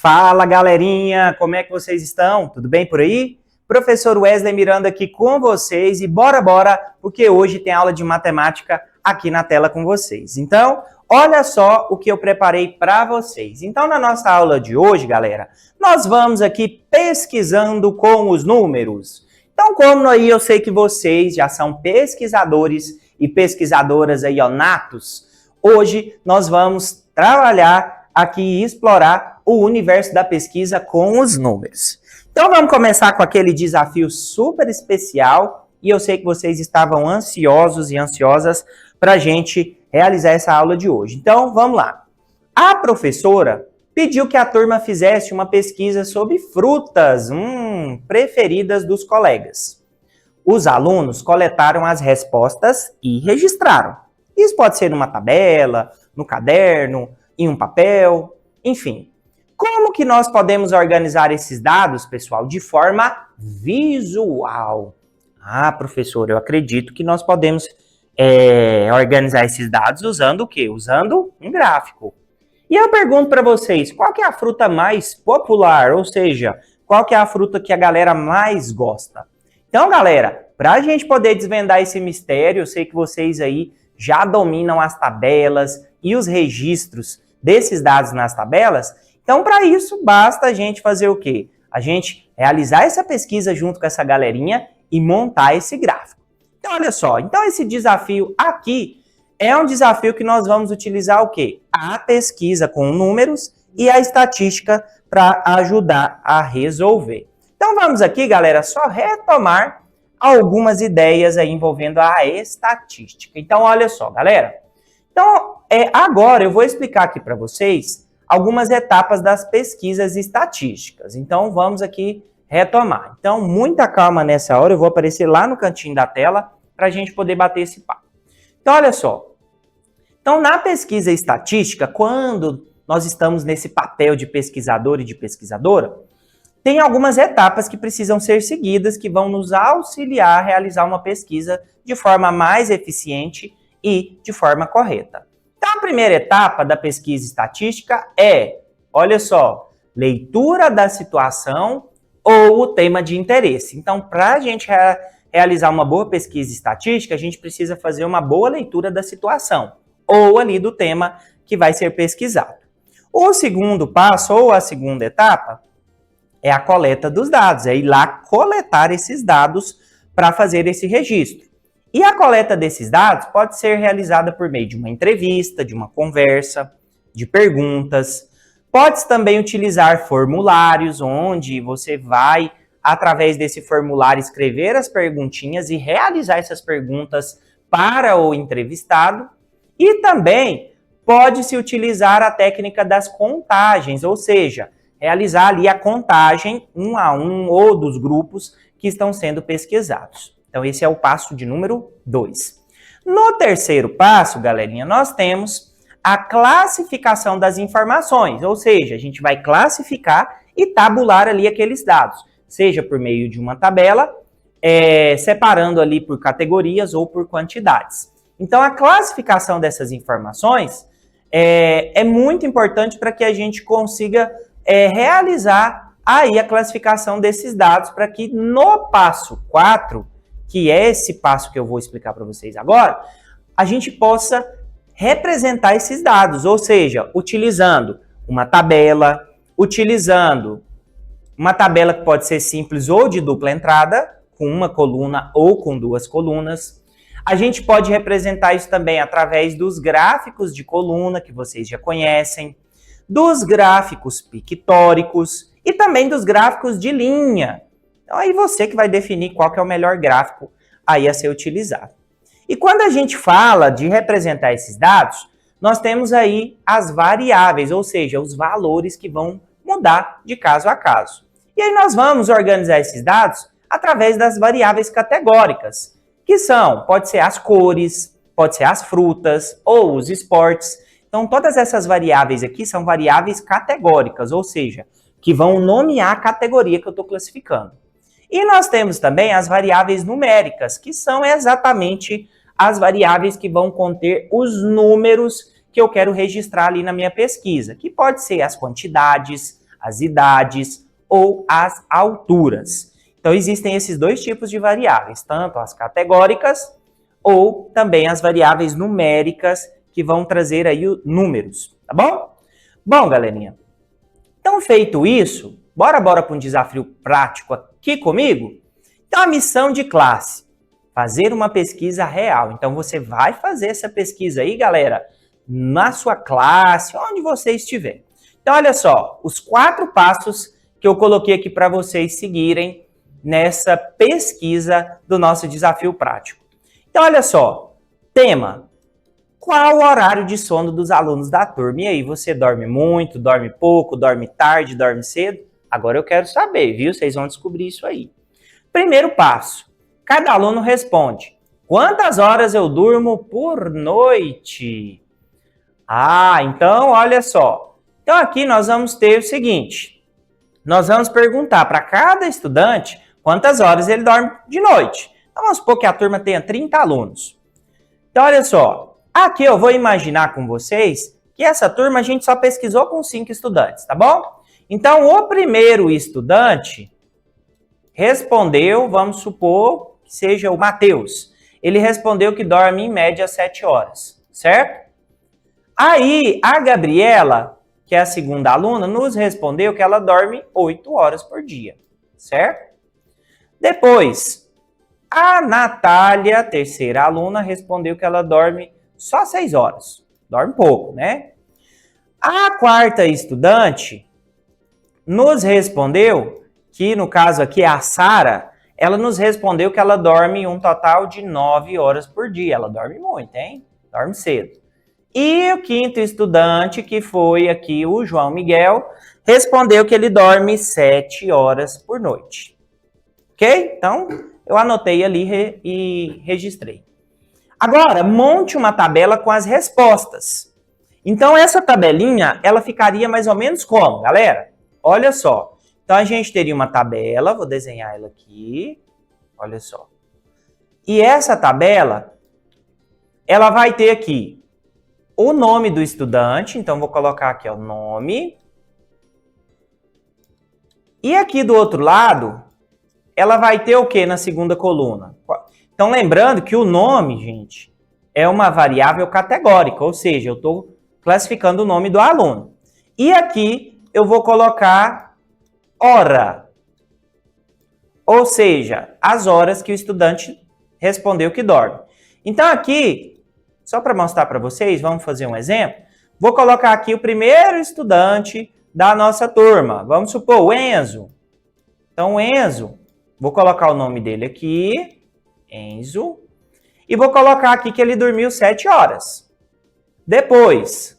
Fala, galerinha, como é que vocês estão? Tudo bem por aí? Professor Wesley Miranda aqui com vocês e bora, porque hoje tem aula de matemática aqui na tela com vocês. Então, olha só o que eu preparei para vocês. Então, na nossa aula de hoje, galera, nós vamos aqui pesquisando com os números. Então, como aí eu sei que vocês já são pesquisadores e pesquisadoras aí, ó, natos, hoje nós vamos trabalhar aqui e explorar o universo da pesquisa com os números. Então vamos começar com aquele desafio super especial e eu sei que vocês estavam ansiosos e ansiosas para a gente realizar essa aula de hoje. Então vamos lá. A professora pediu que a turma fizesse uma pesquisa sobre frutas preferidas dos colegas. Os alunos coletaram as respostas e registraram. Isso pode ser numa tabela, no caderno, em um papel, enfim. Como que nós podemos organizar esses dados, pessoal, de forma visual? Ah, professor, eu acredito que nós podemos organizar esses dados usando o quê? Usando um gráfico. E eu pergunto para vocês, qual que é a fruta mais popular? Ou seja, qual que é a fruta que a galera mais gosta? Então, galera, para a gente poder desvendar esse mistério, eu sei que vocês aí já dominam as tabelas e os registros desses dados nas tabelas. Então, para isso, basta a gente fazer o quê? A gente realizar essa pesquisa junto com essa galerinha e montar esse gráfico. Então, olha só. Então, esse desafio aqui é um desafio que nós vamos utilizar o quê? A pesquisa com números e a estatística para ajudar a resolver. Então, vamos aqui, galera, só retomar algumas ideias aí envolvendo a estatística. Então, olha só, galera. Então, agora eu vou explicar aqui para vocês algumas etapas das pesquisas estatísticas. Então, vamos aqui retomar. Então, muita calma nessa hora, eu vou aparecer lá no cantinho da tela para a gente poder bater esse papo. Então, olha só. Então, na pesquisa estatística, quando nós estamos nesse papel de pesquisador e de pesquisadora, tem algumas etapas que precisam ser seguidas que vão nos auxiliar a realizar uma pesquisa de forma mais eficiente e de forma correta. Então, a primeira etapa da pesquisa estatística olha só, leitura da situação ou o tema de interesse. Então, para a gente realizar uma boa pesquisa estatística, a gente precisa fazer uma boa leitura da situação ou ali do tema que vai ser pesquisado. O segundo passo ou a segunda etapa é a coleta dos dados, é ir lá coletar esses dados para fazer esse registro. E a coleta desses dados pode ser realizada por meio de uma entrevista, de uma conversa, de perguntas. Pode também utilizar formulários, onde você vai, através desse formulário, escrever as perguntinhas e realizar essas perguntas para o entrevistado. E também pode-se utilizar a técnica das contagens, ou seja, realizar ali a contagem um a um ou dos grupos que estão sendo pesquisados. Então, esse é o passo de número 2. No terceiro passo, galerinha, nós temos a classificação das informações, ou seja, a gente vai classificar e tabular ali aqueles dados, seja por meio de uma tabela, separando ali por categorias ou por quantidades. Então, a classificação dessas informações é muito importante para que a gente consiga realizar aí a classificação desses dados para que no passo 4, que é esse passo que eu vou explicar para vocês agora, a gente possa representar esses dados, ou seja, utilizando uma tabela que pode ser simples ou de dupla entrada, com uma coluna ou com duas colunas. A gente pode representar isso também através dos gráficos de coluna, que vocês já conhecem, dos gráficos pictóricos e também dos gráficos de linha. Então, aí você que vai definir qual que é o melhor gráfico aí a ser utilizado. E quando a gente fala de representar esses dados, nós temos aí as variáveis, ou seja, os valores que vão mudar de caso a caso. E aí nós vamos organizar esses dados através das variáveis categóricas, que pode ser as cores, pode ser as frutas ou os esportes. Então, todas essas variáveis aqui são variáveis categóricas, ou seja, que vão nomear a categoria que eu estou classificando. E nós temos também as variáveis numéricas, que são exatamente as variáveis que vão conter os números que eu quero registrar ali na minha pesquisa, que pode ser as quantidades, as idades ou as alturas. Então, existem esses dois tipos de variáveis, tanto as categóricas ou também as variáveis numéricas, que vão trazer aí números, tá bom? Bom, galerinha, então feito isso, bora para um desafio prático aqui comigo? Então, a missão de classe, fazer uma pesquisa real. Então, você vai fazer essa pesquisa aí, galera, na sua classe, onde você estiver. Então, olha só, os 4 passos que eu coloquei aqui para vocês seguirem nessa pesquisa do nosso desafio prático. Então, olha só, tema: qual o horário de sono dos alunos da turma? E aí, você dorme muito, dorme pouco, dorme tarde, dorme cedo? Agora eu quero saber, viu? Vocês vão descobrir isso aí. Primeiro passo, cada aluno responde: quantas horas eu durmo por noite? Ah, então, olha só. Então, aqui nós vamos ter o seguinte. Nós vamos perguntar para cada estudante quantas horas ele dorme de noite. Então, vamos supor que a turma tenha 30 alunos. Então, olha só. Aqui eu vou imaginar com vocês que essa turma a gente só pesquisou com 5 estudantes, tá bom? Então, o primeiro estudante respondeu, vamos supor que seja o Matheus. Ele respondeu que dorme em média 7 horas, certo? Aí, a Gabriela, que é a segunda aluna, nos respondeu que ela dorme 8 horas por dia, certo? Depois, a Natália, terceira aluna, respondeu que ela dorme só 6 horas. Dorme pouco, né? A quarta estudante nos respondeu que, no caso aqui, a Sara, ela nos respondeu que ela dorme um total de 9 horas por dia. Ela dorme muito, hein? Dorme cedo. E o quinto estudante, que foi aqui o João Miguel, respondeu que ele dorme 7 horas por noite. Ok? Então, eu anotei ali e registrei. Agora, monte uma tabela com as respostas. Então, essa tabelinha, ela ficaria mais ou menos como, galera? Olha só. Então, a gente teria uma tabela, vou desenhar ela aqui. Olha só. E essa tabela, ela vai ter aqui o nome do estudante. Então, vou colocar aqui o nome. E aqui do outro lado, ela vai ter o que na segunda coluna? Então, lembrando que o nome, gente, é uma variável categórica, ou seja, eu estou classificando o nome do aluno. E aqui eu vou colocar hora, ou seja, as horas que o estudante respondeu que dorme. Então, aqui, só para mostrar para vocês, vamos fazer um exemplo. Vou colocar aqui o primeiro estudante da nossa turma. Vamos supor, o Enzo. Então, o Enzo, vou colocar o nome dele aqui, Enzo, e vou colocar aqui que ele dormiu 7 horas. Depois,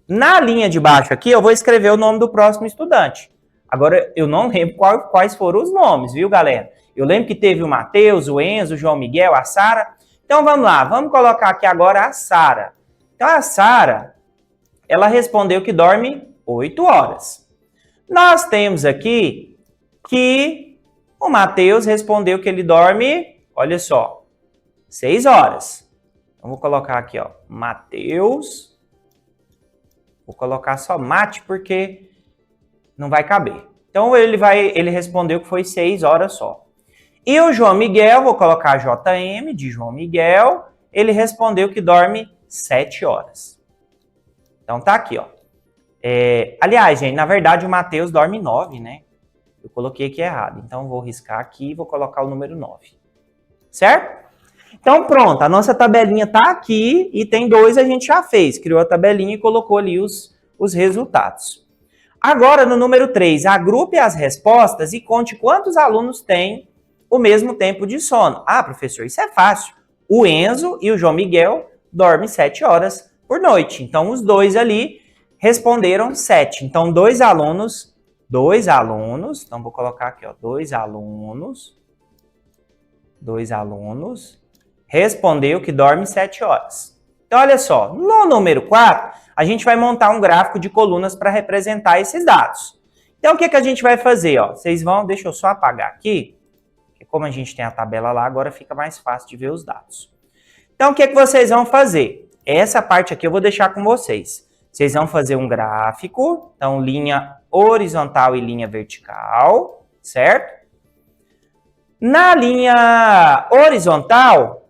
na linha de baixo aqui, eu vou escrever o nome do próximo estudante. Agora, eu não lembro quais foram os nomes, viu, galera? Eu lembro que teve o Matheus, o Enzo, o João Miguel, a Sara. Então, vamos lá, vamos colocar aqui agora a Sara. Então, a Sara, ela respondeu que dorme 8 horas. Nós temos aqui que o Matheus respondeu que ele dorme, olha só, 6 horas. Então, vou colocar aqui, ó, Matheus. Vou colocar só mate porque não vai caber. Então, ele respondeu que foi 6 horas só. E o João Miguel, vou colocar JM, de João Miguel, ele respondeu que dorme 7 horas. Então, tá aqui, ó. Aliás, gente, na verdade, o Matheus dorme 9, né? Eu coloquei aqui errado. Então, vou riscar aqui e vou colocar o número 9. Certo? Então, pronto. A nossa tabelinha tá aqui e tem 2 a gente já fez. Criou a tabelinha e colocou ali os resultados. Agora, no número 3, agrupe as respostas e conte quantos alunos têm o mesmo tempo de sono. Ah, professor, isso é fácil. O Enzo e o João Miguel dormem 7 horas por noite. Então, os 2 ali responderam 7. Então, 2 alunos, então vou colocar aqui, ó, 2 alunos respondeu que dorme 7 horas. Então, olha só, no número 4, a gente vai montar um gráfico de colunas para representar esses dados. Então, o que a gente vai fazer? Ó? Deixa eu só apagar aqui, porque como a gente tem a tabela lá, agora fica mais fácil de ver os dados. Então, o que vocês vão fazer? Essa parte aqui eu vou deixar com vocês. Vocês vão fazer um gráfico, então linha horizontal e linha vertical, certo? Na linha horizontal,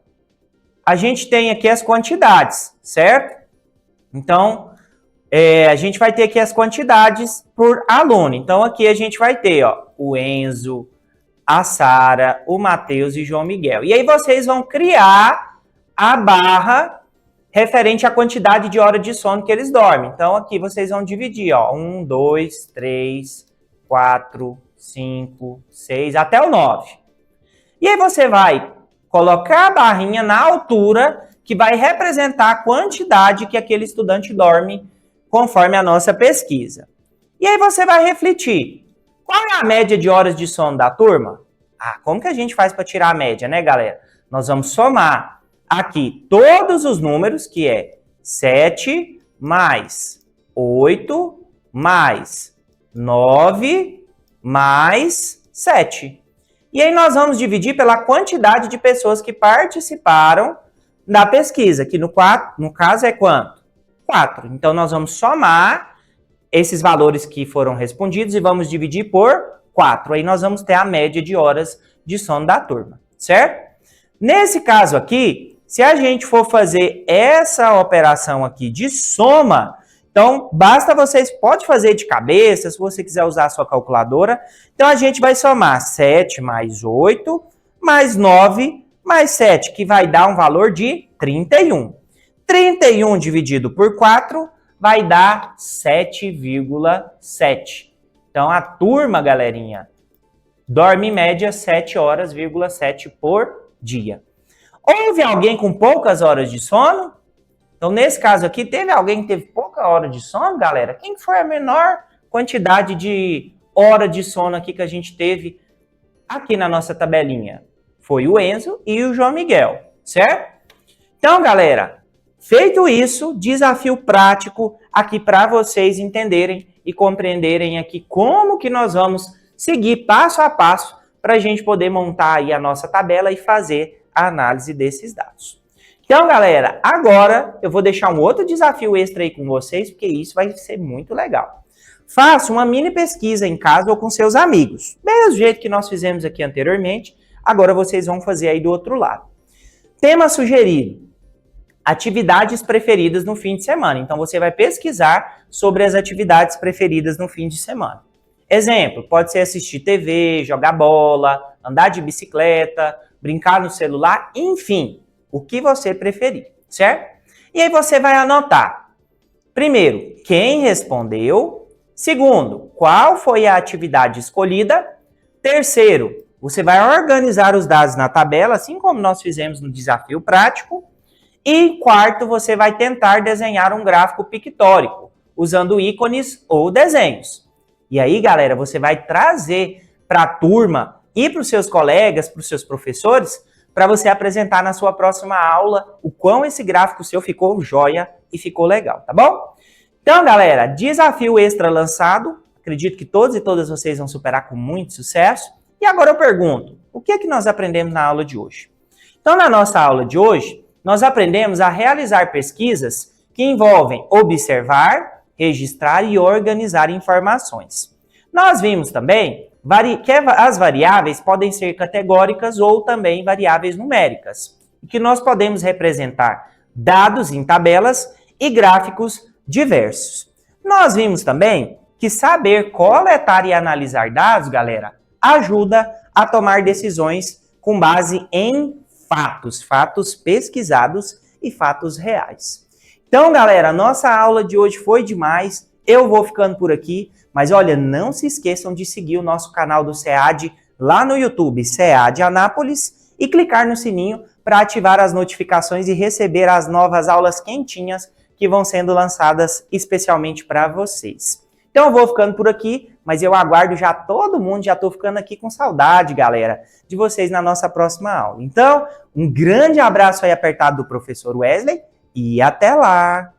a gente tem aqui as quantidades, certo? Então, a gente vai ter aqui as quantidades por aluno. Então, aqui a gente vai ter, ó, o Enzo, a Sara, o Matheus e o João Miguel. E aí vocês vão criar a barra referente à quantidade de horas de sono que eles dormem. Então, aqui vocês vão dividir, ó, 1, 2, 3, 4, 5, 6, até o 9. E aí você vai colocar a barrinha na altura que vai representar a quantidade que aquele estudante dorme conforme a nossa pesquisa. E aí você vai refletir. Qual é a média de horas de sono da turma? Como que a gente faz para tirar a média, né, galera? Nós vamos somar aqui todos os números, que é 7 mais 8 mais 9 mais 7. E aí nós vamos dividir pela quantidade de pessoas que participaram da pesquisa, que no caso é quanto? 4. Então nós vamos somar esses valores que foram respondidos e vamos dividir por 4. Aí nós vamos ter a média de horas de sono da turma, certo? Nesse caso aqui, se a gente for fazer essa operação aqui de soma, então basta vocês, pode fazer de cabeça, se você quiser usar a sua calculadora. Então a gente vai somar 7 mais 8 mais 9 mais 7, que vai dar um valor de 31. 31 dividido por 4 vai dar 7,7. Então, a turma, galerinha, dorme em média 7 horas,7 por dia. Houve alguém com poucas horas de sono? Então, nesse caso aqui, teve alguém que teve pouca hora de sono, galera? Quem foi a menor quantidade de hora de sono aqui que a gente teve aqui na nossa tabelinha? Foi o Enzo e o João Miguel, certo? Então, galera, feito isso, desafio prático aqui para vocês entenderem e compreenderem aqui como que nós vamos seguir passo a passo para a gente poder montar aí a nossa tabela e fazer a análise desses dados. Então, galera, agora eu vou deixar um outro desafio extra aí com vocês, porque isso vai ser muito legal. Faça uma mini pesquisa em casa ou com seus amigos. Mesmo jeito que nós fizemos aqui anteriormente, agora vocês vão fazer aí do outro lado. Tema sugerido: atividades preferidas no fim de semana. Então, você vai pesquisar sobre as atividades preferidas no fim de semana. Exemplo, pode ser assistir TV, jogar bola, andar de bicicleta, brincar no celular, enfim, o que você preferir, certo? E aí você vai anotar, primeiro, quem respondeu. Segundo, qual foi a atividade escolhida. Terceiro, você vai organizar os dados na tabela, assim como nós fizemos no desafio prático. E quarto, você vai tentar desenhar um gráfico pictórico, usando ícones ou desenhos. E aí, galera, você vai trazer para a turma e para os seus colegas, para os seus professores, para você apresentar na sua próxima aula o quão esse gráfico seu ficou joia e ficou legal, tá bom? Então, galera, desafio extra lançado. Acredito que todos e todas vocês vão superar com muito sucesso. E agora eu pergunto, o que é que nós aprendemos na aula de hoje? Então, na nossa aula de hoje, nós aprendemos a realizar pesquisas que envolvem observar, registrar e organizar informações. Nós vimos também que as variáveis podem ser categóricas ou também variáveis numéricas, e que nós podemos representar dados em tabelas e gráficos diversos. Nós vimos também que saber coletar e analisar dados, galera, ajuda a tomar decisões com base em fatos pesquisados e fatos reais. Então, galera, nossa aula de hoje foi demais. Eu vou ficando por aqui, mas olha, não se esqueçam de seguir o nosso canal do SEAD lá no YouTube, SEAD Anápolis, e clicar no sininho para ativar as notificações e receber as novas aulas quentinhas que vão sendo lançadas especialmente para vocês. Então eu vou ficando por aqui, mas eu aguardo já todo mundo, já estou ficando aqui com saudade, galera, de vocês na nossa próxima aula. Então, um grande abraço aí apertado do professor Wesley e até lá!